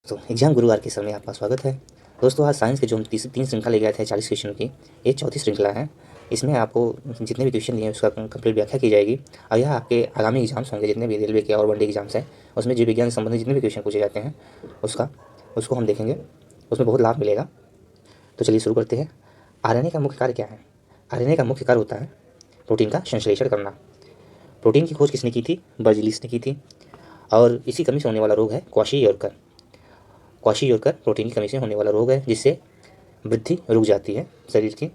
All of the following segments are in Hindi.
तो एग्जाम गुरुवार के समय आपका स्वागत है। दोस्तों, आज साइंस के जो हम तीन श्रृंखला ले गए थे 40 क्वेश्चन की, ये चौथी श्रृंखला है। इसमें आपको जितने भी क्वेश्चन दिए हैं उसका कंप्लीट व्याख्या की जाएगी और यह आपके आगामी एग्जाम्स होंगे, जितने भी रेलवे के और वनडे एग्जाम्स हैं उसमें जीव विज्ञान से संबंधित जितने भी क्वेश्चन पूछे जाते हैं उसको हम देखेंगे। उसमें बहुत लाभ मिलेगा। तो चलिए शुरू करते हैं। आरएनए का मुख्य कार्य क्या है? आरएनए का मुख्य कार्य होता है प्रोटीन का संश्लेषण करना। प्रोटीन की खोज किसने की थी? बर्जीलिस ने की थी। और इसी कमी से होने वाला रोग है क्वाशी-योरकर। क्वाशी-योरकर प्रोटीन की कमी से होने वाला रोग है, जिससे वृद्धि रुक जाती है शरीर की।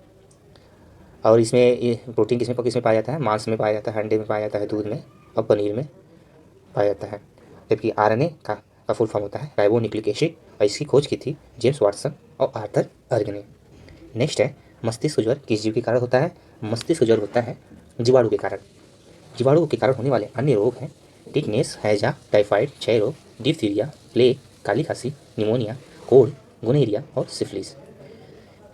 और इसमें ये प्रोटीन किसमें पाया जाता है? मांस में पाया जाता है, अंडे में पाया जाता है, दूध में और पनीर में पाया जाता है। जबकि आरएनए का फुल फॉर्म होता है राइबो न्यूक्लिक एसिड, और इसकी खोज की थी जेम्स वाटसन और आर्थर अर्ग ने। नेक्स्ट है, मस्तिष्क ज्वर किस जीव के कारण होता है? मस्तिष्क ज्वर होता है जीवाणु के कारण। जीवाणु के कारण होने वाले अन्य रोग हैं टिटनेस, हैजा, टाइफाइड, क्षय रोग, डिप्थीरिया, प्लेग, काली खांसी, निमोनिया, कोढ़, गोनोरिया और सिफिलिस।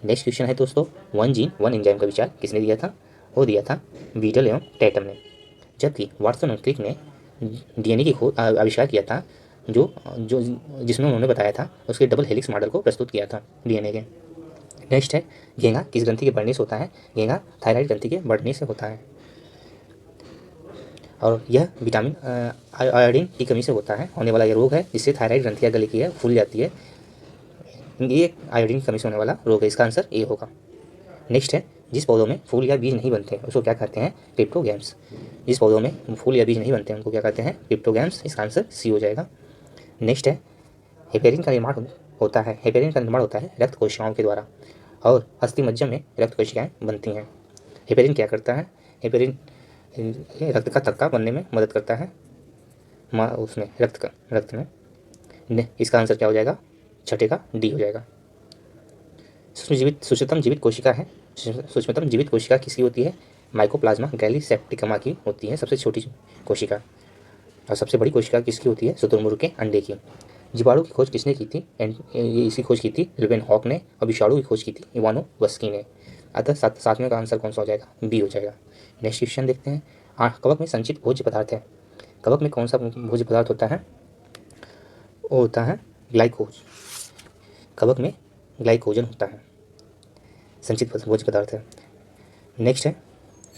नेक्स्ट क्वेश्चन है दोस्तों, वन जीन वन एंजाइम का विचार किसने दिया था? वो दिया था बीटल एवं टैटम ने। जबकि वाटसन और क्रिक ने डीएनए की खोज आविष्कार किया था, जो जो जिसमें उन्होंने बताया था उसके डबल हेलिक्स मॉडल को प्रस्तुत किया था डीएनए के। नेक्स्ट है, घेंगा किस ग्रंथि के बढ़ने से होता है? घेंगा थायराइड ग्रंथि के बढ़ने से होता है और यह विटामिन आयोडीन की कमी से होता है होने वाला यह रोग है, जिससे थायराइड ग्रंथियाँ गले की है फूल जाती है। ये आयोडीन की कमी से होने वाला रोग है, इसका आंसर ए होगा। नेक्स्ट है, जिस पौधों में फूल या बीज नहीं बनते उसको क्या कहते हैं? क्रिप्टोगैम्स। जिस पौधों में फूल या बीज नहीं बनते उनको क्या कहते हैं? क्रिप्टोगैम्स। इसका आंसर सी हो जाएगा। नेक्स्ट है, हेपेरिन का निर्माण होता है। हेपेरिन का निर्माण होता है रक्त कोशिकाओं के द्वारा और अस्थि मज्जा में रक्त कोशिकाएं बनती हैं। हेपेरिन क्या करता है? हेपेरिन रक्त का थक्का बनने में मदद करता है, उसमें रक्त में। इसका आंसर क्या हो जाएगा? छठे का डी हो जाएगा। सूक्ष्मतम जीवित कोशिका है। सूक्ष्मतम जीवित कोशिका किसकी होती है? माइकोप्लाज्मा गैलीसेप्टिकमा की होती है, सबसे छोटी कोशिका। और सबसे बड़ी कोशिका किसकी होती है? शुतुरमुर्ग के अंडे की। जीवाणु की खोज किसने की थी? इसकी खोज की थी लिवेनहॉक ने, और विषाणु की खोज की थी इवानोव्स्की ने। अतः सातवें का आंसर कौन सा हो जाएगा? बी हो जाएगा। नेक्स्ट क्वेश्चन देखते हैं। कवक में संचित भोज्य पदार्थ है। कवक में कौन सा भोज्य पदार्थ होता है? वो होता है ग्लाइकोज। कवक में ग्लाइकोजन होता है, संचित भोज्य पदार्थ है। नेक्स्ट है,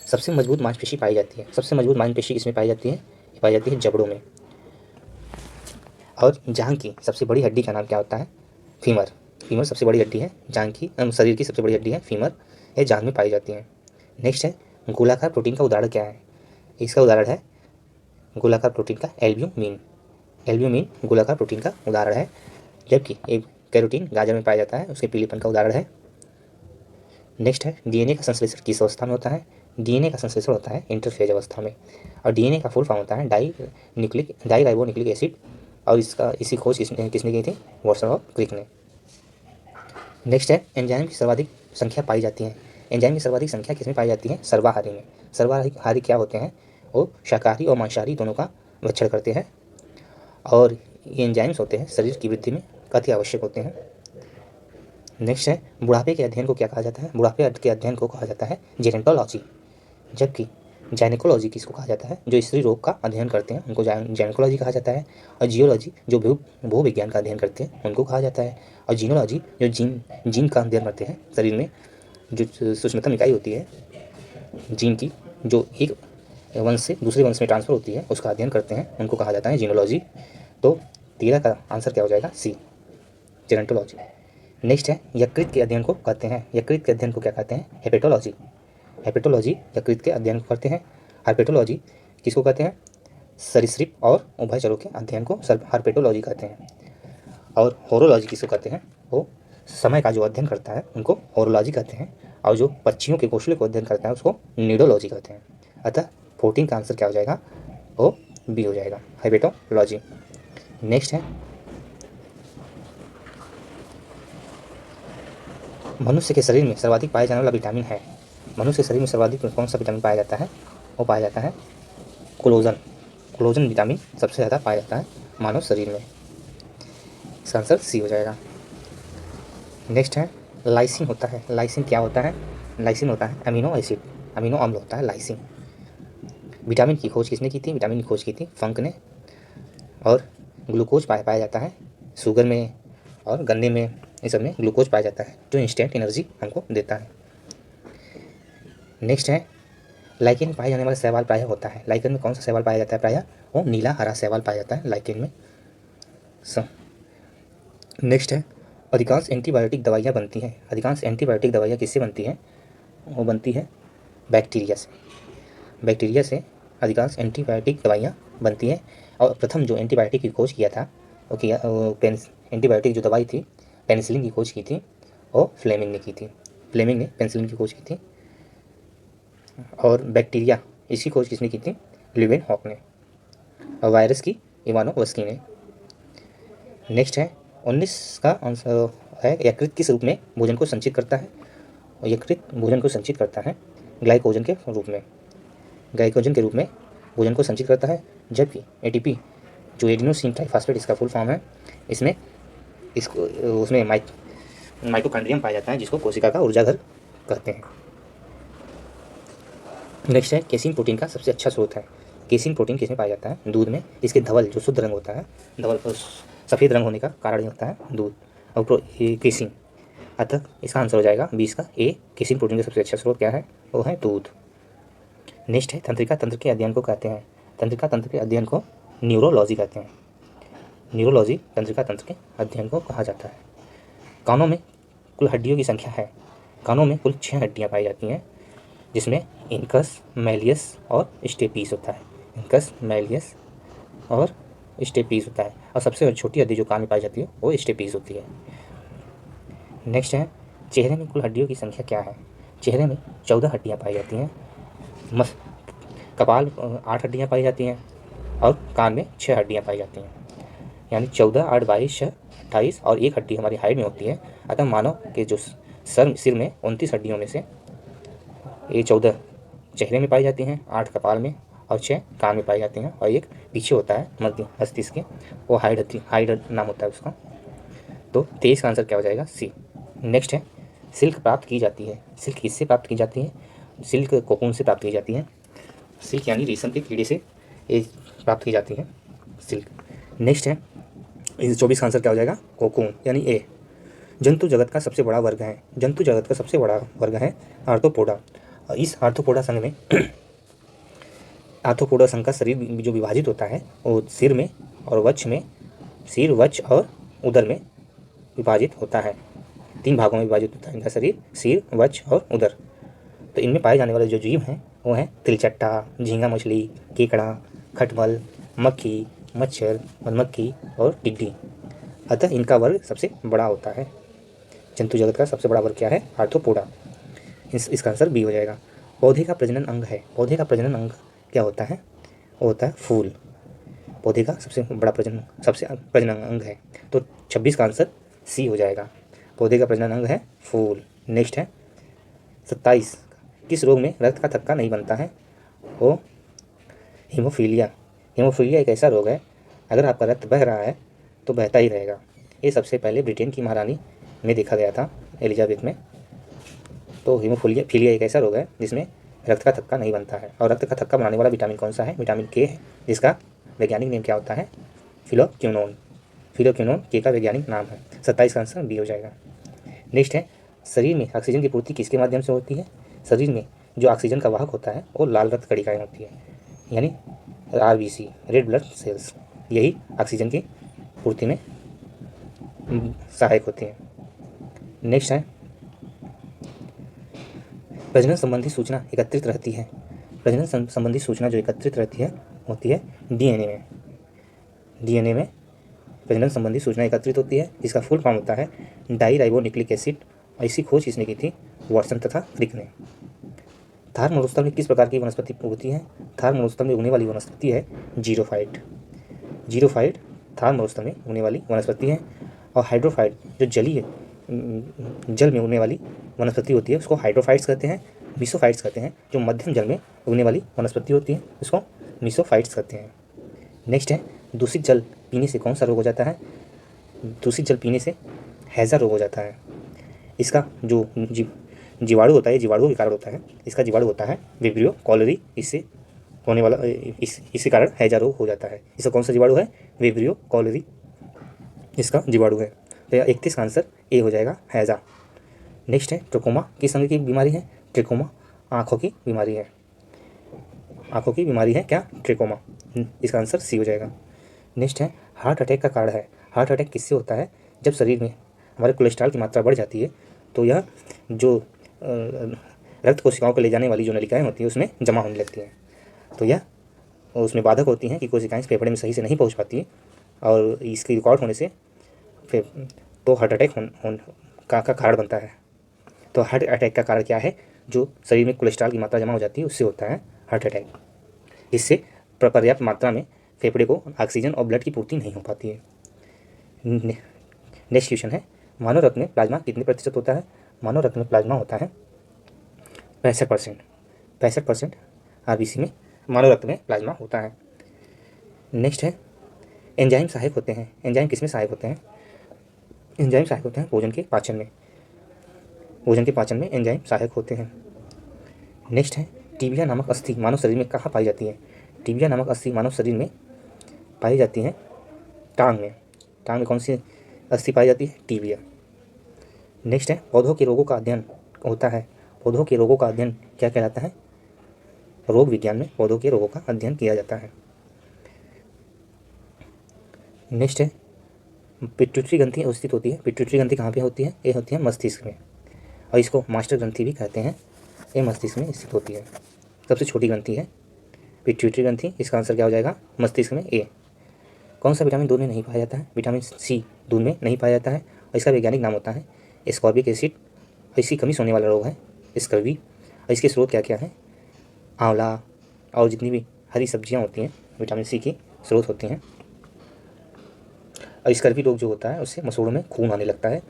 सबसे मजबूत मांसपेशी पाई जाती है। सबसे मजबूत मांसपेशी किसमें पाई जाती है? ये पाई जाती है जबड़ों में। और जांघ की सबसे बड़ी हड्डी का नाम क्या होता है? फीमर। फीमर सबसे बड़ी हड्डी है जांघ की, शरीर की सबसे बड़ी हड्डी है फीमर। ये जांघ में पाई जाती है। नेक्स्ट है, गोलाकार प्रोटीन का उदाहरण क्या है? इसका उदाहरण है गोलाकार प्रोटीन का एल्ब्यूमिन। एल्ब्यूमिन गोलाकार प्रोटीन का उदाहरण है। जबकि एक कैरोटीन गाजर में पाया जाता है, उसके पीलेपन का उदाहरण है। नेक्स्ट है, डीएनए का संश्लेषण किस अवस्था में होता है? डीएनए का संश्लेषण होता है इंटरफेज अवस्था में। और डीएनए का फुल फॉर्म होता है डाई राइबो न्यूक्लिक एसिड, और इसी खोज किसने की थी? वाटसन और क्रिक ने। नेक्स्ट है, एंजाइम की सर्वाधिक संख्या पाई जाती है। एंजाइम की सर्वाधिक संख्या किसमें पाई जाती है? सर्वाहारी में। सर्वाहारी क्या होते हैं? वो शाकाहारी और मांसाहारी दोनों का भक्षण करते हैं, और ये एंजाइम्स होते हैं शरीर की वृद्धि में अति आवश्यक होते हैं। नेक्स्ट है, बुढ़ापे के अध्ययन को क्या कहा जाता है? बुढ़ापे के अध्ययन को कहा जाता है जेनेटोलॉजी। जबकि जाइनेकोलॉजी किसको कहा जाता है? जो स्त्री रोग का अध्ययन करते हैं उनको जाइनेकोलॉजी कहा जाता है। और जियोलॉजी जो भूविज्ञान का अध्ययन करते हैं उनको कहा जाता है। और जीनोलॉजी जो जीन का अध्ययन करते हैं शरीर में, जो सूक्ष्मतम इकाई होती है जीन की, जो एक वंश से दूसरे वंश में ट्रांसफर होती है, उसका अध्ययन करते हैं, उनको कहा जाता है जीनोलॉजी। तो 13 का आंसर क्या हो जाएगा? सी, जेनेटोलॉजी। नेक्स्ट है, यकृत के अध्ययन को कहते हैं। यकृत के अध्ययन को क्या कहते हैं? हेपेटोलॉजी। हेपेटोलॉजी यकृत के अध्ययन को करते हैं। हर्पेटोलॉजी किसको कहते हैं? सरीसृप और उभयचरों के अध्ययन को हर्पेटोलॉजी कहते हैं। और होरोलॉजी किसको कहते हैं? वो समय का जो अध्ययन करता है उनको होरोलॉजी कहते हैं। और जो पक्षियों के घोंसले को अध्ययन करता है उसको नीडोलॉजी कहते हैं। अतः 14 का आंसर क्या हो जाएगा? वो बी हो जाएगा, हेपेटोलॉजी। नेक्स्ट है, मनुष्य के शरीर में सर्वाधिक पाया जाने वाला विटामिन है। मनुष्य के शरीर में सर्वाधिक कौन सा विटामिन पाया जाता है? वो पाया जाता है कोलोजन। कोलोजन विटामिन सबसे ज़्यादा पाया जाता है मानव शरीर में। इसका आंसर सी हो जाएगा। नेक्स्ट है, लाइसिन होता है। लाइसिन क्या होता है? लाइसिन होता है अमीनो एसिड, अमीनो अम्ल होता है लाइसिन। विटामिन की खोज किसने की थी? विटामिन की खोज की थी फंक ने। और ग्लूकोज पाया जाता है शुगर में और गन्ने में, इन सब में ग्लूकोज पाया जाता है जो इंस्टेंट एनर्जी हमको देता है। नेक्स्ट है लाइकेन में पाए जाने वाला शैवाल प्रायः होता है। लाइकेन में कौन सा शैवाल पाया जाता है? प्रायः वो नीला हरा शैवाल पाया जाता है लाइकेन में। नेक्स्ट है अधिकांश एंटीबायोटिक दवाइयाँ बनती हैं। अधिकांश एंटीबायोटिक दवाइयाँ किससे बनती हैं? वो बनती है बैक्टीरिया से। बैक्टीरिया से अधिकांश एंटीबायोटिक दवाइयाँ बनती हैं। और प्रथम जो एंटीबायोटिक की खोज किया था एंटीबायोटिक जो दवाई थी पेनिसिलिन की खोज की थी वो फ्लेमिंग ने की थी। फ्लेमिंग ने पेनिसिलिन की खोज की थी। और बैक्टीरिया इसकी खोज किसने की थी? ल्यूवेनहॉक ने। और वायरस की इवानोवस्की ने। नेक्स्ट है 19 का आंसर है यकृत किस रूप में भोजन को संचित करता है? और यकृत भोजन को संचित करता है ग्लाइकोजन के रूप में। ग्लाइकोजन के रूप में भोजन को संचित करता है, जबकि एटीपी जो एडिनोसिन ट्राइफॉस्फेट इसका फुल फॉर्म है, इसमें इसको उसमें माइटोकॉन्ड्रियम पाया जाता है जिसको कोशिका का ऊर्जा घर कहते हैं। नेक्स्ट है केसिन प्रोटीन का सबसे अच्छा स्रोत है। केसिन प्रोटीन किसमें पाया जाता है? दूध में। इसके धवल जो शुद्ध रंग होता है, धवल सफ़ेद रंग होने का कारण ये होता है दूध और केसिन। अतः इसका आंसर हो जाएगा 20 का ए। केसिन प्रोटीन का सबसे अच्छा स्रोत क्या है? वो है दूध। नेक्स्ट है तंत्रिका तंत्र के अध्ययन को कहते हैं। तंत्रिका तंत्र के अध्ययन को न्यूरोलॉजी कहते हैं। न्यूरोलॉजी तंत्रिका तंत्र के अध्ययन को कहा जाता है। कानों में कुल हड्डियों की संख्या है। कानों में कुल 6 हड्डियाँ पाई जाती हैं, जिसमें इनकस, मैलियस और स्टेपीस होता है। इनकस, मैलियस और स्टेपीस होता है। और सबसे छोटी हड्डी जो कान में पाई जाती है वो स्टेपीस होती है। नेक्स्ट है चेहरे में कुल हड्डियों की संख्या क्या है? चेहरे में 14 हड्डियाँ पाई जाती हैं। कपाल 8 हड्डियाँ पाई जाती हैं और कान में 6 हड्डियाँ पाई जाती हैं। यानी 14, 8, 22, 6, 28 और 1 हड्डी हमारी हाइट में होती है। अतः मानव के जो सिर में 29 हड्डियों में से ये 14 चेहरे में पाई जाती हैं, 8 कपाल में और 6 कान में पाई जाती हैं और 1 पीछे होता है मध्य मस्तिष्क के, वो हाइड नाम होता है उसका। तो 23 का आंसर क्या हो जाएगा? सी। नेक्स्ट है सिल्क प्राप्त की जाती है। सिल्क किससे प्राप्त की जाती है? सिल्क कोकून से प्राप्त की जाती है। सिल्क यानी रेशम के कीड़े से ये प्राप्त की जाती है सिल्क। नेक्स्ट है इस 24 का आंसर क्या हो जाएगा? कोकून यानी ए। जंतु जगत का सबसे बड़ा वर्ग है। जंतु जगत का सबसे बड़ा वर्ग है आर्थ्रोपोडा। इस आर्थ्रोपोडा संघ में आर्थ्रोपोडा संघ का शरीर जो विभाजित होता है वो सिर में और वक्ष में, सिर, वक्ष और उदर में विभाजित होता है। 3 भागों में विभाजित होता है इनका शरीर, सिर, वक्ष और उदर। तो इनमें पाए जाने वाले जो जीव हैं वो हैं तिलचट्टा, झींगा मछली, केकड़ा, खटमल, मक्खी, मच्छर, मधुमक्खी और टिड्डी। अतः इनका वर्ग सबसे बड़ा होता है। जंतु जगत का सबसे बड़ा वर्ग क्या है? आर्थ्रोपोडा। इसका आंसर बी हो जाएगा। पौधे का प्रजनन अंग है। पौधे का प्रजनन अंग क्या होता है? वो होता है फूल। पौधे का सबसे बड़ा प्रजनन अंग है। तो 26 का आंसर सी हो जाएगा। पौधे का प्रजनन अंग है फूल। नेक्स्ट है 27 किस रोग में रक्त का थक्का नहीं बनता है? वो हीमोफीलिया। हीमोफीलिया एक ऐसा रोग है, अगर आपका रक्त बह रहा है तो बहता ही रहेगा। ये सबसे पहले ब्रिटेन की महारानी में देखा गया था, एलिजाबेथ में। तो हीमोफीलिया एक ऐसा रोग है जिसमें रक्त का थक्का नहीं बनता है। और रक्त का थक्का बनाने वाला विटामिन कौन सा है? विटामिन के है, जिसका वैज्ञानिक नेम क्या होता है? फिलोक्विनोन। फिलोक्विनोन के का वैज्ञानिक नाम है। 27 का आंसर बी हो जाएगा। नेक्स्ट है शरीर में ऑक्सीजन की पूर्ति किसके माध्यम से होती है? शरीर में जो ऑक्सीजन का वाहक होता है वो लाल रक्त कणिकाएं होती है, यानी RBC, रेड ब्लड सेल्स। यही ऑक्सीजन की पूर्ति में सहायक होती हैं। नेक्स्ट है प्रजनन संबंधी सूचना एकत्रित रहती है। प्रजनन संबंधी सूचना जो एकत्रित रहती है होती है DNA में। DNA में प्रजनन संबंधी सूचना एकत्रित होती है, जिसका फुल फॉर्म होता है डाईराइबोन्यूक्लिक एसिड। और इसी खोज किसने की थी? वाटसन तथा क्रिक ने। थार मरुस्थल में किस प्रकार की वनस्पति उगती है? थार मरुस्थल में उगने वाली वनस्पति है जीरोफाइट। जीरोफाइट थार मरुस्थल में उगने वाली वनस्पति है। और हाइड्रोफाइट जो जल में उगने वाली वनस्पति होती है उसको हाइड्रोफाइट्स कहते हैं। मीसोफाइट्स कहते हैं जो मध्यम जल में उगने वाली वनस्पति होती है उसको मीसोफाइट्स कहते हैं। नेक्स्ट है दूषित जल पीने से कौन सा रोग हो जाता है? दूषित जल पीने से हैजा रोग हो जाता है। इसका जो जीवाणु होता है, जीवाणुओं के कारण होता है। इसका जीवाणु होता है विब्रियो कॉलरी। इससे होने वाला इसके कारण हैजा रोग हो जाता है। इसका कौन सा जीवाणु है? Vibrio cholerae. इसका जीवाणु है। तो 31 का आंसर ए हो जाएगा, हैजा। नेक्स्ट है ट्रिकोमा, किस अंग की बीमारी है? ट्रिकोमा आँखों की बीमारी है। आँखों की बीमारी है क्या? ट्रिकोमा। इसका आंसर सी हो जाएगा। नेक्स्ट है हार्ट अटैक का कारण है। हार्ट अटैक किससे होता है? जब शरीर में हमारे कोलेस्ट्रॉल की मात्रा बढ़ जाती है तो यह जो रक्त कोशिकाओं को ले जाने वाली जो नलिकाएं होती हैं उसमें जमा होने लगती हैं, तो यह उसमें बाधक होती हैं कि कोशिकाएं फेफड़े में सही से नहीं पहुंच पाती हैं और इसकी रिकॉर्ड होने से फिर तो हार्ट अटैक का कारण बनता है। तो हार्ट अटैक का कारण क्या है? जो शरीर में कोलेस्ट्रॉल की मात्रा जमा हो जाती है उससे होता है हार्ट अटैक। इससे पर्याप्त मात्रा में फेफड़े को ऑक्सीजन और ब्लड की पूर्ति नहीं हो पाती है। नेक्स्ट क्वेश्चन है मानव रक्त में प्लाज्मा कितने प्रतिशत होता है? मानव रक्त में प्लाज्मा होता है 65%। 65% आरबीसी में मानव रक्त में प्लाज्मा होता है। नेक्स्ट है एंजाइम सहायक होते हैं। एंजाइम किस में सहायक होते हैं? एंजाइम सहायक होते हैं भोजन के पाचन में। भोजन के पाचन में एंजाइम सहायक होते हैं। नेक्स्ट है टीबिया नामक अस्थि मानव शरीर में कहाँ पाई जाती है? टीबिया नामक अस्थि मानव शरीर में पाई जाती है टांग में। टांग में कौन सी अस्थि पाई जाती है? टीबिया। नेक्स्ट है पौधों के रोगों का अध्ययन होता है। पौधों के रोगों का अध्ययन क्या कहलाता है? रोग विज्ञान में पौधों के रोगों का अध्ययन किया जाता है। नेक्स्ट है पिट्यूटरी ग्रंथि अवस्थित होती है। पिट्यूटरी ग्रंथि कहाँ पे होती है? ये होती है मस्तिष्क में और इसको मास्टर ग्रंथि भी कहते हैं। ये मस्तिष्क में स्थित होती है, सबसे छोटी ग्रंथि है पिट्यूटरी ग्रंथि। इसका आंसर क्या हो जाएगा? मस्तिष्क में ए। कौन सा विटामिन दूध में नहीं पाया जाता है? विटामिन सी दूध में नहीं पाया जाता है और इसका वैज्ञानिक नाम होता है एस्कॉर्बिक एसिड। और इसकी कमी से होने वाला रोग है स्कर्वी। और इसके स्रोत क्या क्या है? आंवला और जितनी भी हरी सब्जियां होती हैं विटामिन सी की स्रोत होती हैं। और स्कर्वी रोग जो होता है उससे मसूड़ों में खून आने लगता है,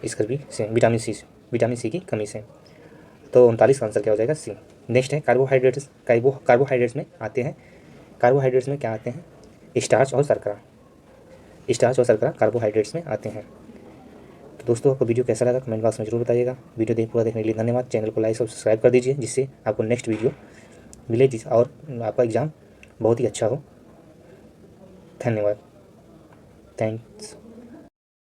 स्कर्वी से विटामिन सी की कमी से। तो 39 का आंसर क्या हो जाएगा? सी। नेक्स्ट है कार्बोहाइड्रेट्स। कार्बोहाइड्रेट्स में आते हैं, कार्बोहाइड्रेट्स में क्या आते हैं? स्टार्च और शर्करा। स्टार्च और शर्करा कार्बोहाइड्रेट्स में आते हैं। तो दोस्तों आपको वीडियो कैसा लगा कमेंट बॉक्स में जरूर बताइएगा। वीडियो पूरा देखने के लिए धन्यवाद। चैनल को लाइक और सब्सक्राइब कर दीजिए जिससे आपको नेक्स्ट वीडियो मिले और आपका एग्ज़ाम बहुत ही अच्छा हो। धन्यवाद। थैंक्स।